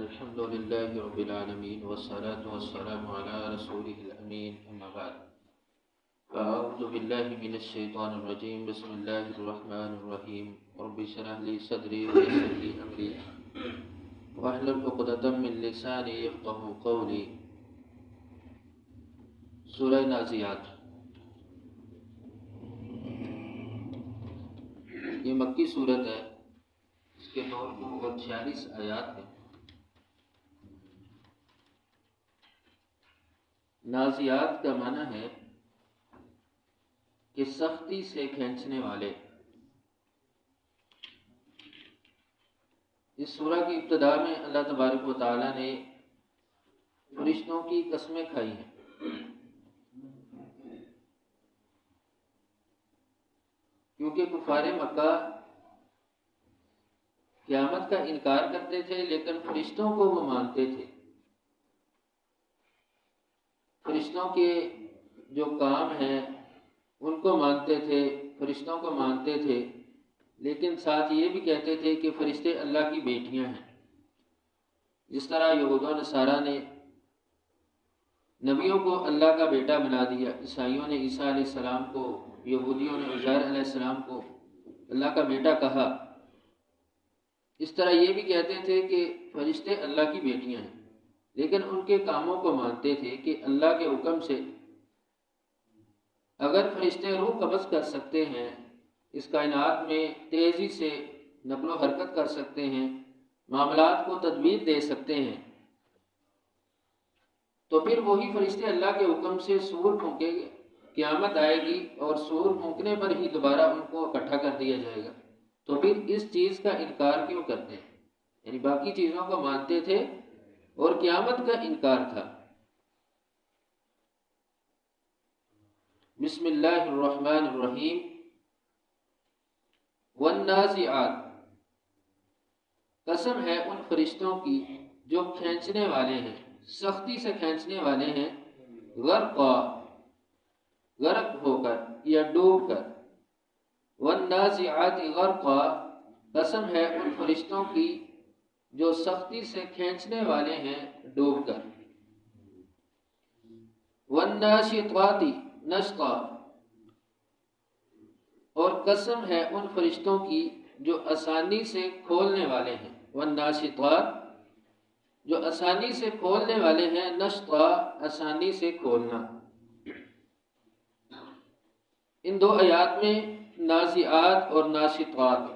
الحمد لله رب العالمين والصلاة والسلام على رسوله الأمين أما بعد فأعوذ بالله من الشيطان الرجيم بسم الله الرحمن الرحيم رب اشرح لي صدري ويسر لي أمري واحلل عقدة من لساني يفقهوا قولي سورہ نازعات یہ مکی صورت ہے، اس کے 46 آیات ہیں۔ نازعات کا معنی ہے کہ سختی سے کھینچنے والے۔ اس سورہ کی ابتدا میں اللہ تبارک و تعالی نے فرشتوں کی قسمیں کھائی ہیں۔ کیونکہ کفار مکہ قیامت کا انکار کرتے تھے لیکن فرشتوں کو وہ مانتے تھے۔ فرشتوں کے جو کام ہیں ان کو مانتے تھے، فرشتوں کو مانتے تھے، لیکن ساتھ یہ بھی کہتے تھے کہ فرشتے اللہ کی بیٹیاں ہیں۔ جس طرح یہود و نصارہ نے نبیوں کو اللہ کا بیٹا بنا دیا، عیسائیوں نے عیسیٰ علیہ السلام کو، یہودیوں نے عزیر علیہ السلام کو اللہ کا بیٹا کہا، اس طرح یہ بھی کہتے تھے کہ فرشتے اللہ کی بیٹیاں ہیں، لیکن ان کے کاموں کو مانتے تھے کہ اللہ کے حکم سے اگر فرشتے روح قبض کر سکتے ہیں، اس کائنات میں تیزی سے نقل و حرکت کر سکتے ہیں، معاملات کو تدبیر دے سکتے ہیں، تو پھر وہی فرشتے اللہ کے حکم سے سور پھونکیں گے، قیامت آئے گی اور سور پھونکنے پر ہی دوبارہ ان کو اکٹھا کر دیا جائے گا۔ تو پھر اس چیز کا انکار کیوں کرتے ہیں؟ یعنی باقی چیزوں کو مانتے تھے اور قیامت کا انکار تھا۔ بسم اللہ الرحمن الرحیم والنازعات، قسم ہے ان فرشتوں کی جو کھینچنے والے ہیں، سختی سے کھینچنے والے ہیں، غرقا، غرق ہو کر یا ڈوب کر، والنازعات غرقا، قسم ہے ان فرشتوں کی جو سختی سے کھینچنے والے ہیں ڈوب کر، والناشطات نشطا، اور قسم ہے ان فرشتوں کی جو آسانی سے کھولنے والے ہیں، والناشطات، جو آسانی سے کھولنے والے ہیں، نشطا، آسانی سے کھولنا۔ ان دو آیات میں نازعات اور ناشطات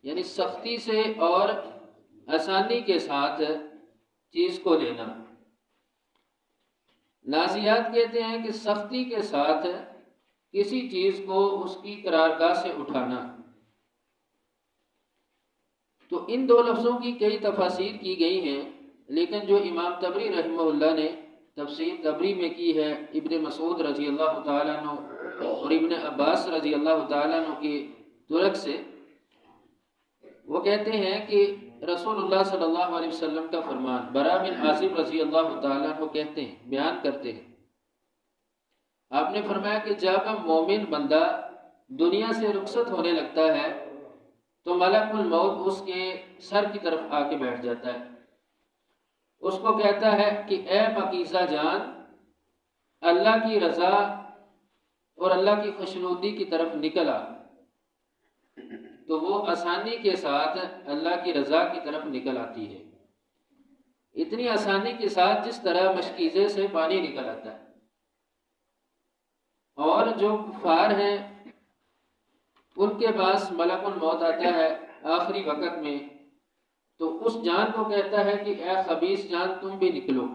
یعنی سختی سے اور آسانی کے ساتھ چیز کو لینا۔ نازعات کہتے ہیں کہ سختی کے ساتھ کسی چیز کو اس کی قرارگاہ سے اٹھانا۔ تو ان دو لفظوں کی کئی تفاسیر کی گئی ہیں، لیکن جو امام طبری رحمہ اللہ نے تفسیر طبری میں کی ہے ابن مسعود رضی اللہ تعالیٰ عنہ اور ابن عباس رضی اللہ تعالیٰ عنہ کی طرق سے، وہ کہتے ہیں کہ رسول اللہ صلی اللہ علیہ وسلم کا فرمان، برا بن عازب رضی اللہ تعالیٰ عنہ کہتے ہیں، بیان کرتے ہیں، آپ نے فرمایا کہ جب مومن بندہ دنیا سے رخصت ہونے لگتا ہے تو ملک الموت اس کے سر کی طرف آ کے بیٹھ جاتا ہے، اس کو کہتا ہے کہ اے پاکیزہ جان، اللہ کی رضا اور اللہ کی خوشنودی کی طرف نکل آ۔ تو وہ آسانی کے ساتھ اللہ کی رضا کی طرف نکل آتی ہے، اتنی آسانی کے ساتھ جس طرح مشکیزے سے پانی نکل آتا ہے۔ اور جو کفار ہیں ان کے پاس ملک الموت آتا ہے آخری وقت میں، تو اس جان کو کہتا ہے کہ اے خبیث جان، تم بھی نکلو،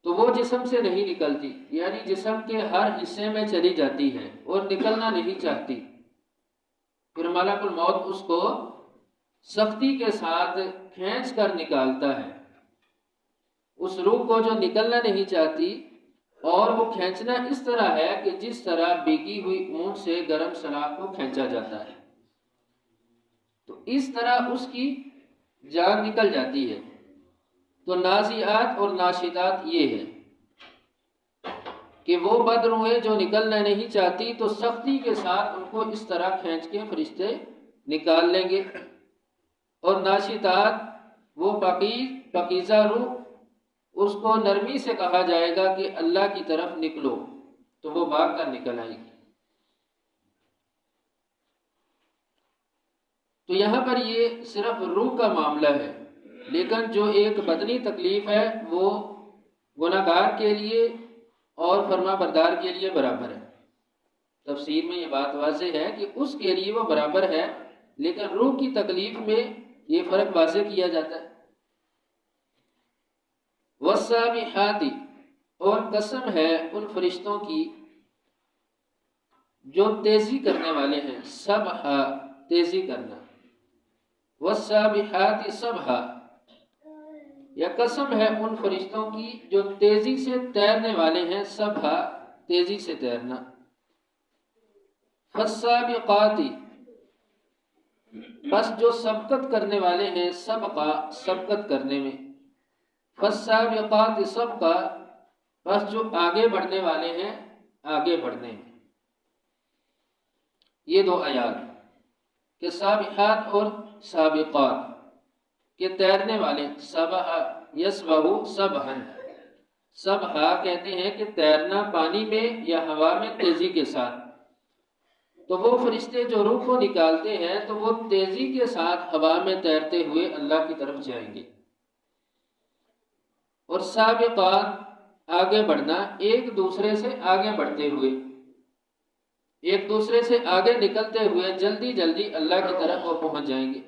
تو وہ جسم سے نہیں نکلتی، یعنی جسم کے ہر حصے میں چلی جاتی ہے اور نکلنا نہیں چاہتی۔ پھر ملک الموت اس کو سختی کے ساتھ کھینچ کر نکالتا ہے، اس روح کو جو نکلنا نہیں چاہتی، اور وہ کھینچنا اس طرح ہے کہ جس طرح بھیگی ہوئی اونٹ سے گرم سلاخ کو کھینچا جاتا ہے، تو اس طرح اس کی جان نکل جاتی ہے۔ تو نازعات اور ناشطات یہ ہے کہ وہ بد روحیں جو نکلنا نہیں چاہتی تو سختی کے ساتھ ان کو اس طرح کھینچ کے فرشتے نکال لیں گے، اور ناشطات وہ پاکیزہ روح، اس کو نرمی سے کہا جائے گا کہ اللہ کی طرف نکلو، تو وہ بھاگ کر نکل آئے گی۔ تو یہاں پر یہ صرف روح کا معاملہ ہے، لیکن جو ایک بدنی تکلیف ہے وہ گناہگار کے لیے اور فرما بردار کے لیے برابر ہے۔ تفسیر میں یہ بات واضح ہے کہ اس کے لیے وہ برابر ہے، لیکن روح کی تکلیف میں یہ فرق واضح کیا جاتا ہے۔ والسابحات، اور قسم ہے ان فرشتوں کی جو تیزی کرنے والے ہیں، سبحا تیزی کرنا، والسابحات سبحا، یا قسم ہے ان فرشتوں کی جو تیزی سے تیرنے والے ہیں، سبحا تیزی سے تیرنا، فالسابقات بس جو سبقت کرنے والے ہیں، سبقا سبقت کرنے میں، فالسابقات سبقا بس جو آگے بڑھنے والے ہیں آگے بڑھنے میں۔ یہ دو آیات کہ سابحات اور سابقات کہ تیرنے والے، سبح یسبح سبحا، سبحا کہتے ہیں کہ تیرنا پانی میں یا ہوا میں تیزی کے ساتھ۔ تو وہ فرشتے جو روح کو نکالتے ہیں تو وہ تیزی کے ساتھ ہوا میں تیرتے ہوئے اللہ کی طرف جائیں گے۔ اور سابقات آگے بڑھنا، ایک دوسرے سے آگے بڑھتے ہوئے، ایک دوسرے سے آگے نکلتے ہوئے جلدی جلدی اللہ کی طرف وہ پہنچ جائیں گے۔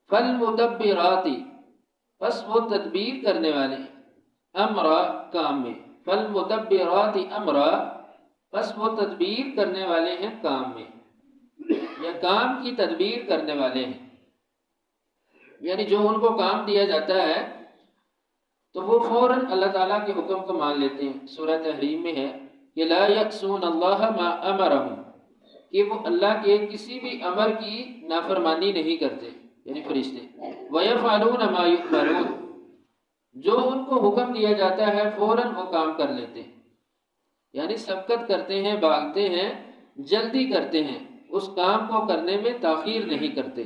فالمدبرات بس وہ تدبیر کرنے والے امرا کام میں، فالمدبرات امرا بس وہ تدبیر کرنے والے ہیں کام میں، یا کام کی تدبیر کرنے والے ہیں، یعنی جو ان کو کام دیا جاتا ہے تو وہ فوراً اللہ تعالیٰ کے حکم کو مان لیتے ہیں۔ سورہ تحریم میں ہے کہ لا یعصون اللہ ما امرہم، کہ وہ اللہ کے کسی بھی امر کی نافرمانی نہیں کرتے، یعنی فرشتے، وَيَفْعَلُونَ مَا يُؤْمَرُونَ، جو ان کو حکم دیا جاتا ہے فوراً وہ کام کر لیتے ہیں، یعنی سبقت کرتے ہیں، بھاگتے ہیں، جلدی کرتے ہیں، اس کام کو کرنے میں تاخیر نہیں کرتے۔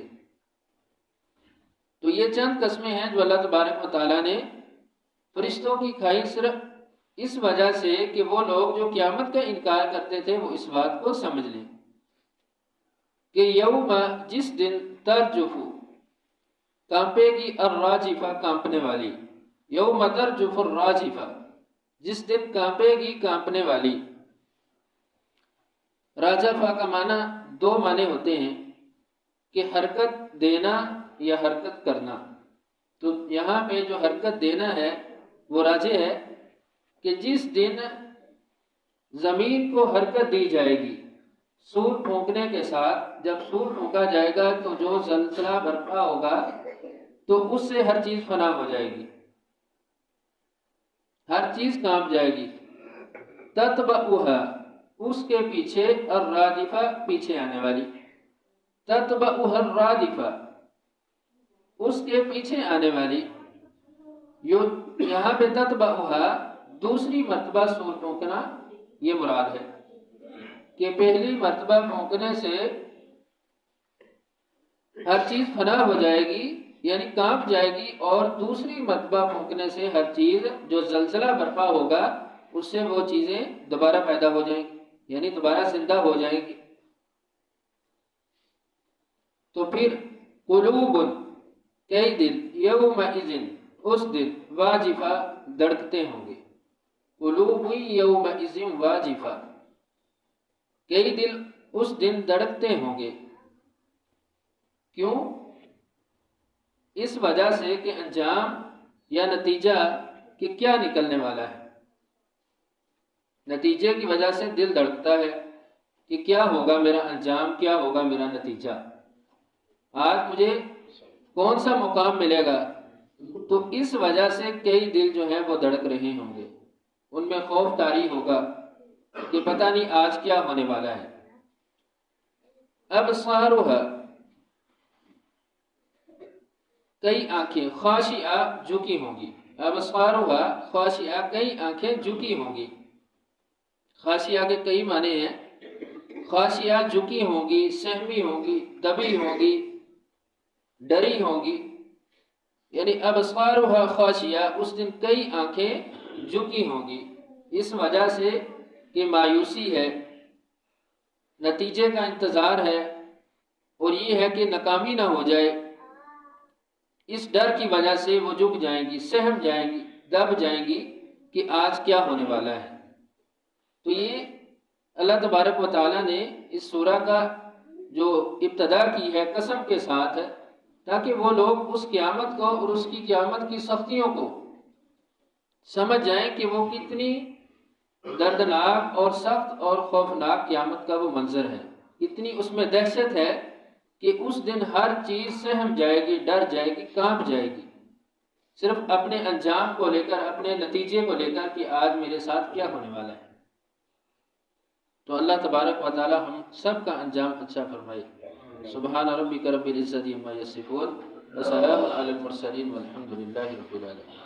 تو یہ چند قسمیں ہیں جو اللہ تبارک و تعالیٰ نے فرشتوں کی کھائی صرف اس وجہ سے کہ وہ لوگ جو قیامت کا انکار کرتے تھے وہ اس بات کو سمجھ لیں کہ یوم جس دن ترجف کانپے گی الراجفہ کانپنے والی، یوم ترجف الراجفہ جس دن کانپے گی کانپنے والی۔ راجفہ کا معنی دو معنی ہوتے ہیں کہ حرکت دینا یا حرکت کرنا۔ تو یہاں پہ جو حرکت دینا ہے وہ راجع ہے کہ جس دن زمین کو حرکت دی جائے گی سور پھونکنے کے ساتھ، جب سور پھونکا جائے گا تو جو زلزلہ برپا ہوگا تو اس سے ہر چیز فنا ہو جائے گی، ہر چیز کانپ جائے گی۔ تتبعها اس کے پیچھے، الرادفہ پیچھے آنے والی، تتبعها الرادفہ اس کے پیچھے آنے والی۔ یہاں پہ تتبعها دوسری مرتبہ سور پھونکنا یہ مراد ہے کہ پہلی مرتبہ پھونکنے سے ہر چیز فنا ہو جائے گی، یعنی کانپ جائے گی، اور دوسری مرتبہ پھونکنے سے ہر چیز جو زلزلہ برپا ہوگا اس سے وہ چیزیں دوبارہ پیدا ہو جائیں گی، یعنی دوبارہ زندہ ہو جائیں گی۔ تو پھر قلوب کئی دل، یومئذ اس دن، واجفہ دھڑکتے ہوں گے، قلوب یومئذ واجفہ کئی دل اس دن دھڑکتے ہوں گے۔ کیوں؟ اس وجہ سے کہ انجام یا نتیجہ کہ کیا نکلنے والا ہے، نتیجے کی وجہ سے دل دھڑکتا ہے کہ کیا ہوگا میرا انجام، کیا ہوگا میرا نتیجہ، آج مجھے کون سا مقام ملے گا۔ تو اس وجہ سے کئی دل جو ہیں وہ دھڑک رہے ہوں گے، ان میں خوف طاری ہوگا کہ پتہ نہیں آج کیا ہونے والا ہے۔ ابصارها کئی آنکھیں، خاشعہ جھکی ہوں گی، ابصارها خاشعہ کئی آنکھیں جھکی ہوں گی۔ خاشعہ کے کئی معنی ہیں، خاشعہ جھکی ہوں گی، سہمی ہوں گی، دبی ہوں گی، ڈری ہوں گی، یعنی ابصارها خاشیہ، اس دن کئی آنکھیں جھکی ہوں گی، اس وجہ سے کہ مایوسی ہے، نتیجے کا انتظار ہے، اور یہ ہے کہ ناکامی نہ ہو جائے، اس ڈر کی وجہ سے وہ جھک جائیں گی، سہم جائیں گی، دب جائیں گی کہ آج کیا ہونے والا ہے۔ تو یہ اللہ تبارک و تعالیٰ نے اس سورہ کا جو ابتدا کی ہے قسم کے ساتھ ہے، تاکہ وہ لوگ اس قیامت کو اور اس کی قیامت کی سختیوں کو سمجھ جائیں کہ وہ کتنی دردناک اور سخت اور خوفناک قیامت کا وہ منظر ہے، اتنی اس میں دہشت ہے کہ اس دن ہر چیز سہم جائے گی، ڈر جائے گی، کانپ جائے گی، صرف اپنے انجام کو لے کر، اپنے نتیجے کو لے کر کہ آج میرے ساتھ کیا ہونے والا ہے۔ تو اللہ تبارک و تعالی ہم سب کا انجام اچھا فرمائے۔ سبحان ربک رب العزت عما یصفون وسلام علی المرسلین والحمد للہ رب العالمین۔